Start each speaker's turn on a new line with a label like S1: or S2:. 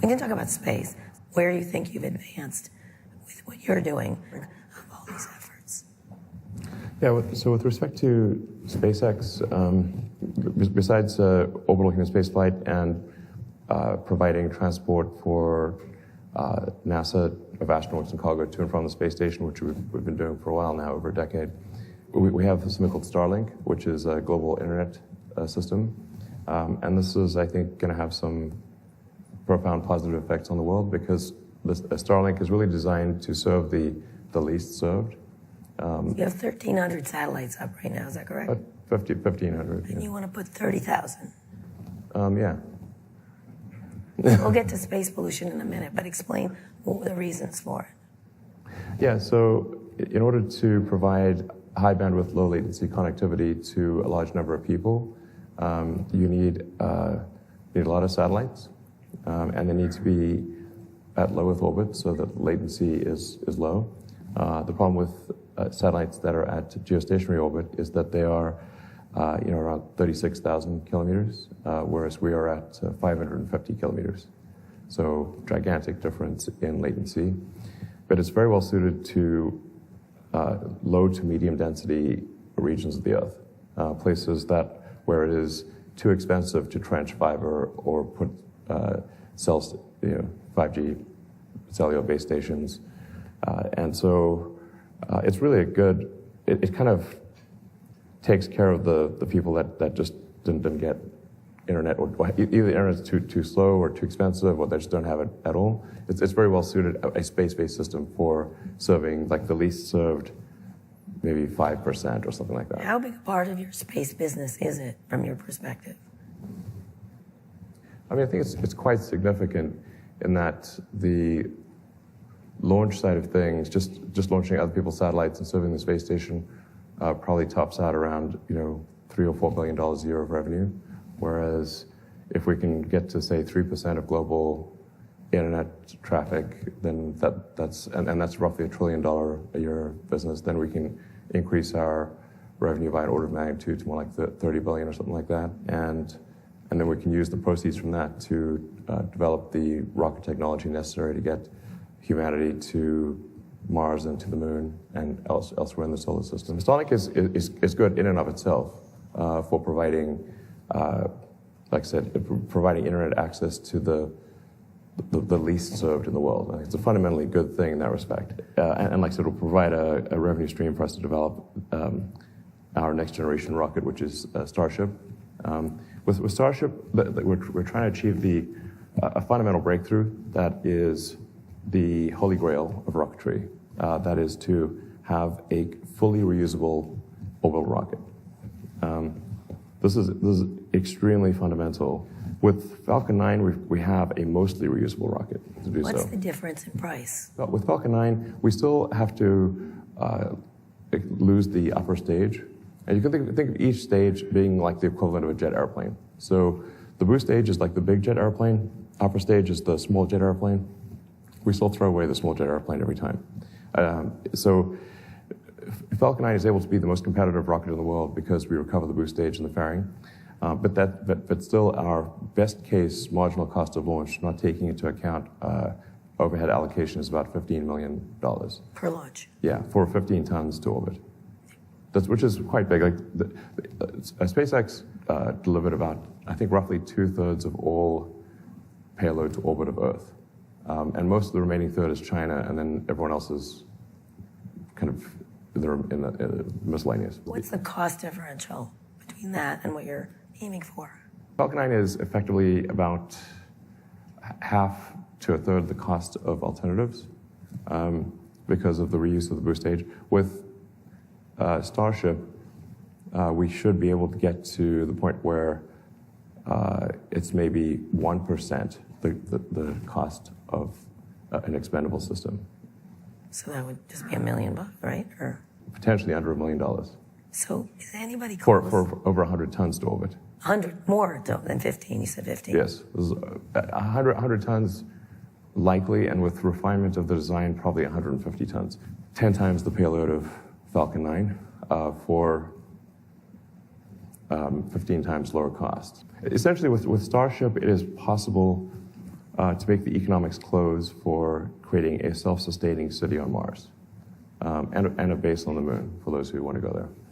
S1: We can talk about space, where you think you've advanced with what you're doing of all these efforts.
S2: Yeah, so with respect to SpaceX, besides orbital human spaceflight and providing transport for NASA of astronauts and cargo to and from the space station, which we've been doing for a while now, over a decade, we have something called Starlink, which is a global internet system. And this is, I think, going to have some profound positive effects on the world, because Starlink is really designed to serve the least served.
S1: You have 1,300 satellites up right now, is that correct?
S2: 1,500.
S1: And you want to put 30,000.
S2: Yeah.
S1: We'll get to space pollution in a minute, but explain what were the reasons for it.
S2: Yeah, so in order to provide high bandwidth, low latency connectivity to a large number of people, you need a lot of satellites, and they need to be at low Earth orbit so that latency is low. The problem with satellites that are at geostationary orbit is that they are around 36,000 kilometers, whereas we are at 550 kilometers. So gigantic difference in latency. But it's very well suited to low to medium density regions of the Earth, places where it is too expensive to trench fiber or put cells, 5G cellular base stations. And so it's really it kind of takes care of the people that just didn't get internet, or either the internet's too slow or too expensive, or they just don't have it at all. It's very well suited, a space-based system, for serving like the least served, maybe 5% or something like that.
S1: How big a part of your space business is it, from your perspective?
S2: I mean, I think it's quite significant in that the launch side of things, just launching other people's satellites and serving the space station, probably tops out around $3 or $4 billion a year of revenue. Whereas if we can get to, say, 3% of global internet traffic, then that's roughly $1 trillion a year business, then we can increase our revenue by an order of magnitude to more like 30 billion or something like that. And then we can use the proceeds from that to develop the rocket technology necessary to get humanity to Mars and to the moon and elsewhere in the solar system. Starlink is good in and of itself for providing, like I said, providing internet access to the least served in the world. It's a fundamentally good thing in that respect. And like I said, it'll provide a revenue stream for us to develop our next generation rocket, which is Starship. With Starship, we're trying to achieve a fundamental breakthrough that is the holy grail of rocketry. That is to have a fully reusable orbital rocket. This is extremely fundamental. With Falcon 9, we have a mostly reusable rocket to do so.
S1: What's the difference in price?
S2: But with Falcon 9, we still have to lose the upper stage. And you can think of each stage being like the equivalent of a jet airplane. So the boost stage is like the big jet airplane. Upper stage is the small jet airplane. We still throw away the small jet airplane every time. So Falcon 9 is able to be the most competitive rocket in the world because we recover the boost stage and the fairing. But still, our best case marginal cost of launch, not taking into account overhead allocation, is about $15 million.
S1: Per launch?
S2: Yeah, for 15 tons to orbit. Which is quite big. SpaceX delivered about, I think, roughly 2/3 of all payload to orbit of Earth. And most of the remaining third is China, and then everyone else is kind of in the miscellaneous.
S1: What's the cost differential between that and what you're aiming for?
S2: Falcon 9 is effectively about half to a third the cost of alternatives because of the reuse of the boost stage. With Starship, we should be able to get to the point where it's maybe 1% the cost of an expendable system.
S1: So that would just be $1 million, right? Or
S2: potentially under $1 million.
S1: So is anybody close?
S2: For over 100 tons to orbit.
S1: 100 more than 15. You said 15.
S2: Yes, 100 tons likely, and with refinement of the design, probably 150 tons. 10 times the payload of Falcon 9 for 15 times lower cost. Essentially, with Starship, it is possible to make the economics close for creating a self-sustaining city on Mars, and a base on the moon for those who want to go there.